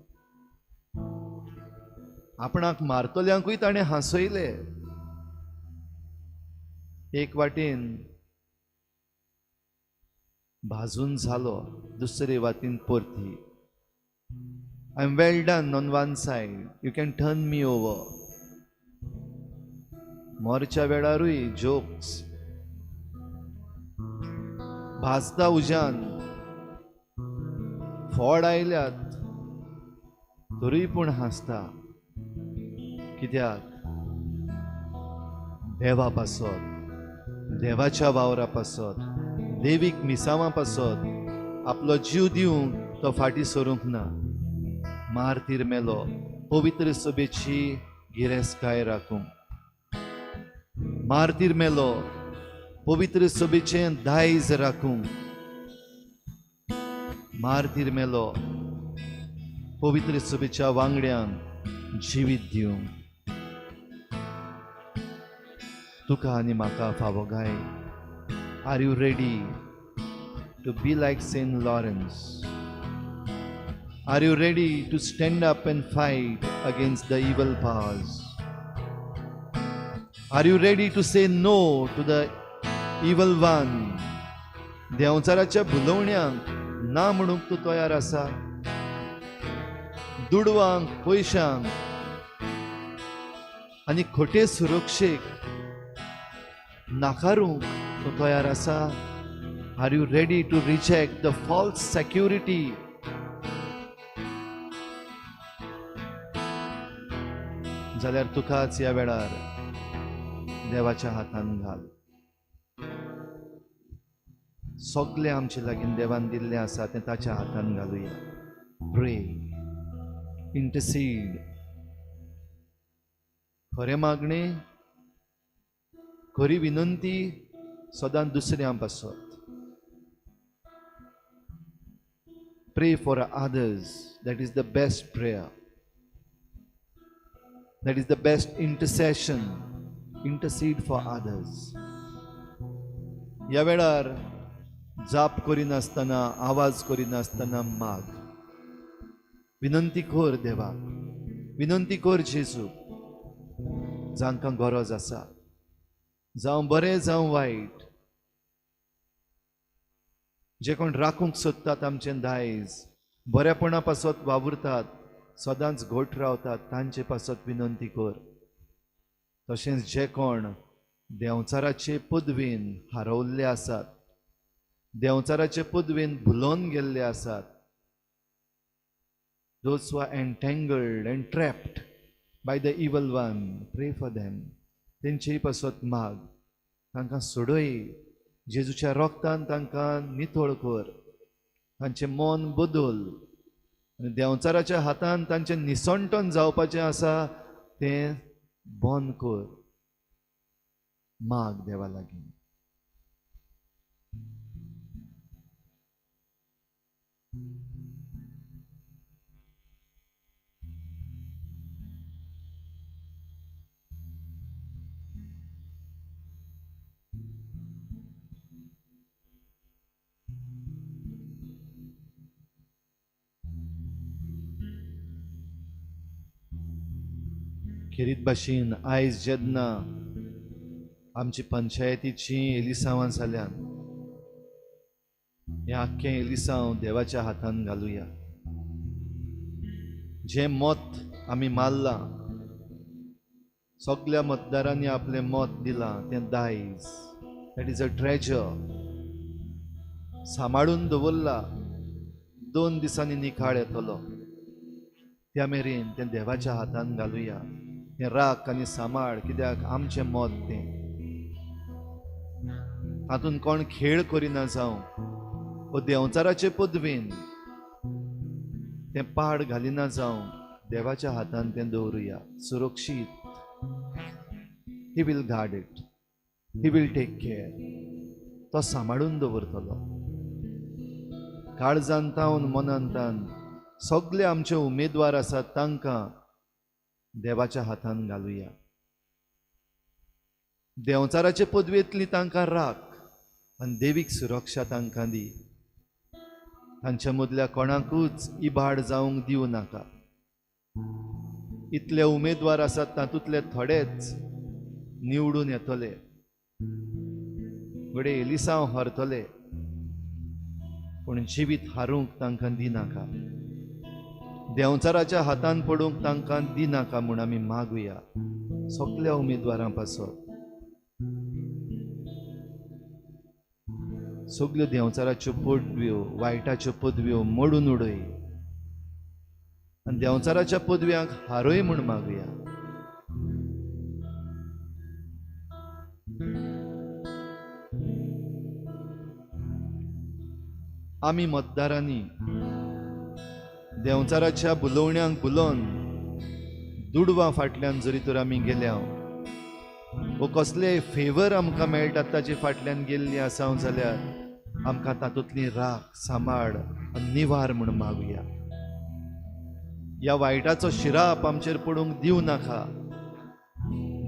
S2: आपणाक मारतल्यांकूय ताणें हांसयले. एक वाटेन भाजून झालो, दुसरे वाटेन परती. I'm well done on one side, you can turn me over. मोरच्या वेळारूय जोक्स. भाजता उज्यान फोड आयल्यात तरी पूण हांसता, कित्याक देवा पासत, देवाच्या वावरा पासत, देवीक मिसावां पासत आपलो जीव दिवंक तो फाटीं सरूंक ना. मारतीर मेलो पवित्र सभेची गिरेस्तकाय राखूंक. मारतीर मेलो पवित्र सभेचें दायज राखूंक. मारतीर मेलो पवित्र सभेच्या वांगड्यांक जिवीत दिवंक. तुका आनी म्हाका फावो गाय. Are you ready to be like Saint Lawrence? Are you ready to stand up and fight against the evil powers? Are you ready to say no to the evil one? देंवचाराच्या भुलवण्यांक ना म्हणूंक तूं तयार आसा? दुडवांक, पयशांक आनी खोटे सुरक्षेक नाकारूंक तूं तयार आसा? Are you ready to reject the false security? जाल्यार तुकाच ह्या वेळार देवाच्या हातान घाल. सगळें आमचे लागीं देवान दिल्लें आसा तें ताच्या हातान घालुया. Pray, intercede. खरें मागणें, खरी विनंती सदांच दुसऱ्यां पासत. Pray for others. That is the best prayer. That is the best intercession. Intercede for others. ह्या वेळार जाप करिनासतना, आवाज करिनासतना माग. विनंती कर देवाक. विनंती कर जेजूक. जांकां गरज आसा, जावं बरें जावं वायट, जे कोण राखूंक सोदतात आमचें दायज, बरेपणा पासत वावुरतात, सदांच घट रावतात, तांचे पासत विनंती कर. तशेंच जे कोण देंवचाराचे पदवेन हारवल्ले आसात, देंवचाराचे पदवेन भुलोवन गेल्ले आसात, those who are entangled and trapped by the evil one, pray for them. तेंचेय पासत माग. तांकां सोडय. जेजूच्या रोगतान तांकां नितळ कर. तांचें मन बदल. आनी देंवचाराच्या हातान तांचें निसंटन जावपाचें आसा तें बंद कर. माग देवा लागीं. खेरीत भाशेन आयज जेन्ना आमची पंचायतीची एलिसांवां जाल्यान हें आख्खें एलिसांव देवाच्या हातान घालुया. जें मत आमी मारलां, सगळ्या मतदारांनी आपलें मत दिलां, तें दायज, दॅट इज अ ट्रेजर, सांबाळून दवरला. 2 दिसांनी निकाळ येतलो, त्या मेरेन तें देवाच्या हातान घालुया. तें राख आनी सांबाळ, कित्याक आमचें मत तें. तातूंत कोण खेळ करिना जावं, वो देंवचाराचे पदवेन तें पाड घालिना जावं, देवाच्या हातान तें दवरुया सुरक्षीत. He will guard it, he will take care. तो सांबाळून दवरतलो. काळजांतावन मनांतान सगळे आमचे उमेदवार आसात तांकां देवाच्या हातान घालुया. देंवचाराचे पदवेंतली तांकां राख आनी देवीक सुरक्षा तांकां दी. तांच्या मदल्या कोणाकूच इबाड जावंक दिवं नाका. इतले उमेदवार आसात, तातूंतले थोडेच निवडून येतले, घडये एलिसांव हरतले, पूण जिवीत हारूंक तांकां दिनाका, देंवचाराच्या हातान पडूंक तांकां दिनाका म्हूण आमी मागुया सगळ्या उमेदवारां पासत. सगळ्यो देंवचाराच्यो पदव्यो, वायटाच्यो पदव्यो मोडून उडय आनी देंवचाराच्या पदव्यांक हारय म्हूण मागुया. आमी मतदारांनी देंवचाराच्या बुलोवण्यांक बुलोवन दुडवां फाटल्यान जरी तर आमी गेल्या, वो कसलेय फेवर आमकां मेळटात ताचे फाटल्यान गेल्लीं आसां जाल्यार आमकां तातूंतली राख, सांबाळ आनी निवार म्हूण मागुया. ह्या वायटाचो शिराप आमचेर पडूंक दिवं नाका.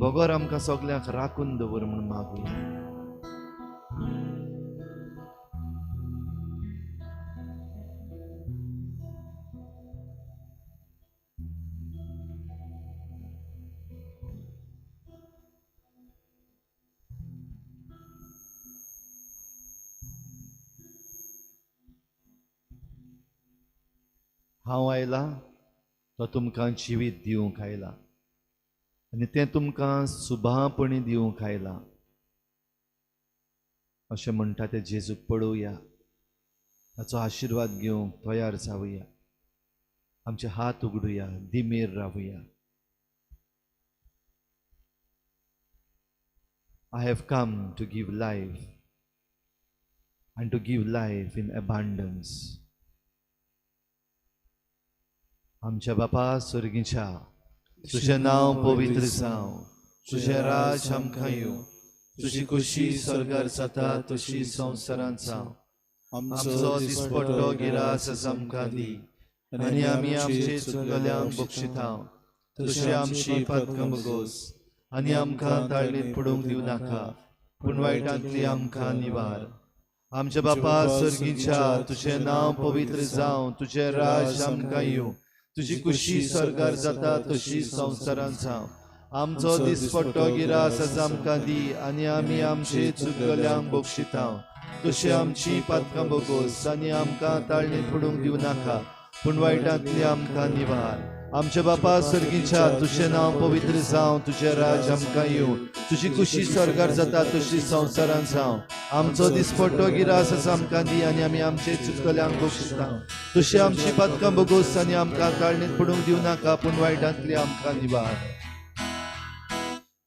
S2: भगोर आमकां सगल्यांक राखून दवर म्हूण मागुया. हांव आयला तो तुमकां जिवीत दिवंक आयला आनी तें तुमकां सुभापणी दिवंक आयला अशें म्हणटा तें जेजूक पळोवया. ताचो आशिर्वाद घेवंक तयार जावया. आमचे हात उगडुया, दिमेर रावुया. I have come to give life and to give life in abundance. आमच्या बापा स्वर्गीच्या, तुझें नांव पवित्र जावं, तुझें राज आमकां येवं, तुजी खुशी स्वर्गार जाता तशी संवसारांत जावं. आमचो दिसपट्टो गिरास आमकां दी आनी आमी आमचे चुकलेल्यांक बक्षितांव, तशें आमची पातकां बगोस आनी आमकां ताळणेंत पडूंक दिवं नाका, पूण वायटांतली आमकां निवार. आमच्या बापा स्वर्गीच्या, तुझें नांव पवित्र जावं, तुझें राज आमकां येवं, तुजी खुशी स्वर्गार जाता तशी संवसारांत जावं. आमचो दिसपट्टो गिरास आमकां दी आनी आमी आमचे चुकलेल्यांक बक्षितांव, तशें आमची पातकां बगोस आनी आमकां ताळणेंत पडूंक दिवं नाका, पूण वायटांतली आमकां निवार. आमच्या बापा स्वर्गीच्या, तुझें नांव पवित्र जावं, तुझें राज आमकां येवं, तुजी खुशी स्वर्गार जाता तशी संवसारांत जावं. आमचो दिसपट्टो गिरास आमकां दी आनी आमी आमचे चुकलेल्यांक बक्षितांव, तशें आमची पातकां बगोस आनी आमकां ताळणेंत पडूंक दिवं नाका, पूण वायटांतली आमकां निवार.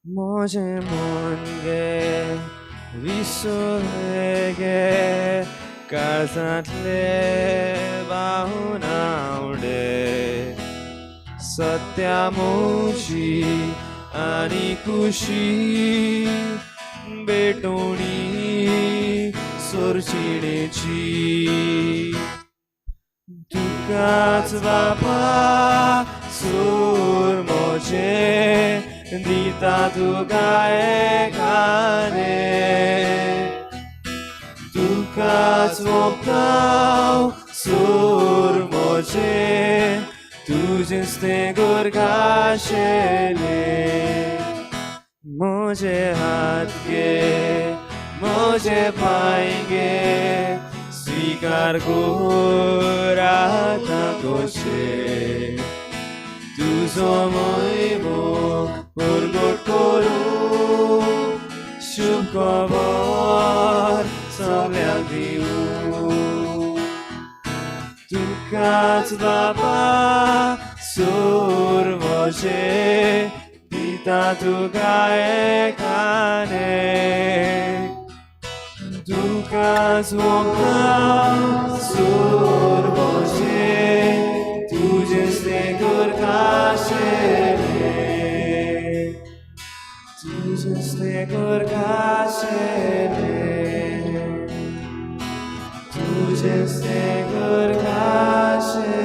S1: म्हजें मन गे विसुरलें गे, काळजांतले वाहून आवडे, सत्या मोची आनी खुशी बेटोणी सोरचिणेची. तुकाच बापा सूर मोचे, दिता तुका एकाने, तुकाच मोगताव सूर मोचे, तुझे तुझेच ते गुरगाशेले मोजे हात घे मोजे पाय घे स्वीकार कर आता कोशे तुझो मोग मुरगोट करू शुभ खबर सगळ्यांक दिवू तुकाच बाबा सूर मोजे पिता तुका एकाने तुकाच मोगा सूर मोजे तुझेच ते गुरगाशेले तुझेच ते गुरगाशेले तुझेच ते गुरगाशेले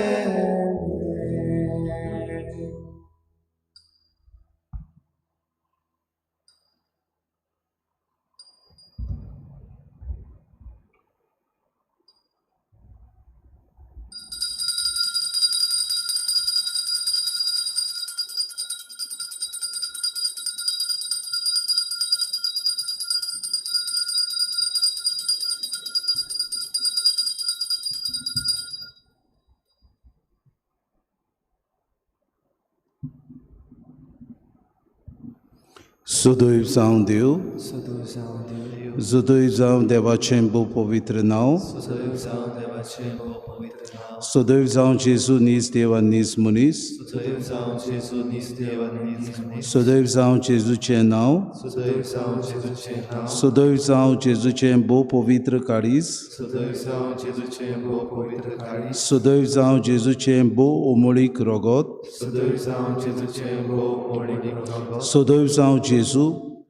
S6: सुदैव जावं देव,
S1: सदैव जावं देव
S6: सुदैव जावं देवाचें भोव पवित्र नांव,
S1: सदैव जावं देवाचें भोव पवित्र नांव
S6: सुदैव जावं जेजू नीज देव आनी नीज मनीस,
S1: सदैव जावं जेजू नीज देव आनी नीज मनीस
S6: सुदैव जावं जेजूचें नांव,
S1: सदैव जावं जेजूचें नांव
S6: सुदैव जावं जेजूचें भोव पवित्र काळीज,
S1: सदैव जावं जेजूचें भोव पवित्र काळीज
S6: सुदैव जावं जेजूचें भोव ओमळीक रोगोत,
S1: सदैव जावं जेजूचें भोव ओमळीक रोगोत
S6: सुदैव जावं जेजू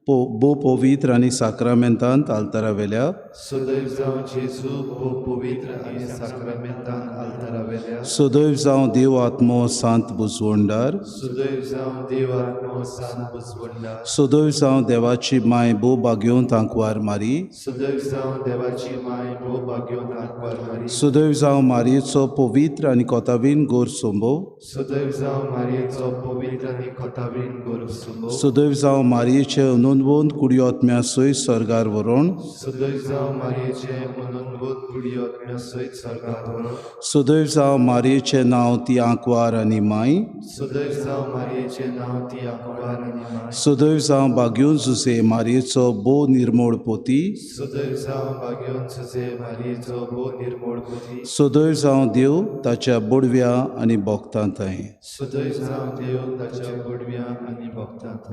S6: भोव पवित्र आनी साक्रामेंतांत आल्तारा वेल्या,
S1: सदैव जावं जेजू भोव पवित्र आनी साक्रामेंतान आल्तारा वेल्या
S6: सुदैव जावं देव आत्मो सांत बुजवणदार,
S1: सदैव जावं देव आत्मो सांत बुजवणदार
S6: सुदैव जावं देवाची माय भोव बाग्योंत आंकवार मारी,
S1: सदैव जावं देवाची माय भोव बाग्योंत आंकवार मारी
S6: सुदैव जावं मारयेचो पवित्र आनी कोतावीन गोर सोंबो,
S1: सदैव जावं मारयेचो पवित्र आनी कोतावीन गोर सोंबो
S6: सुदैव जावं मारयेचे अनोंदवंत कुडयोत्म्या सयत स्वर्गार व्हरोन,
S1: सदैव जावं मारयेचे मनोनबोध कुडयोत्म्या सयत स्वर्गार व्हरोन
S6: सुदैव जावं मारयेचें नांव ती आंकवार आनी माय,
S1: सदैव जावं मारयेचें नांव ती आंकवार आनी माय
S6: सुदैव जावं बाग्योन जुसे मारयेचो भोव निर्मळ पोती,
S1: सदैव जावं बाग्योन सुजे मारयेचो भोव निर्मळ पोती
S6: सुदैव जावं देव ताच्या बुडव्या आनी भोगतांतय.
S1: सदैव जावं देव ताच्या गोडव्या आनी भोगतांत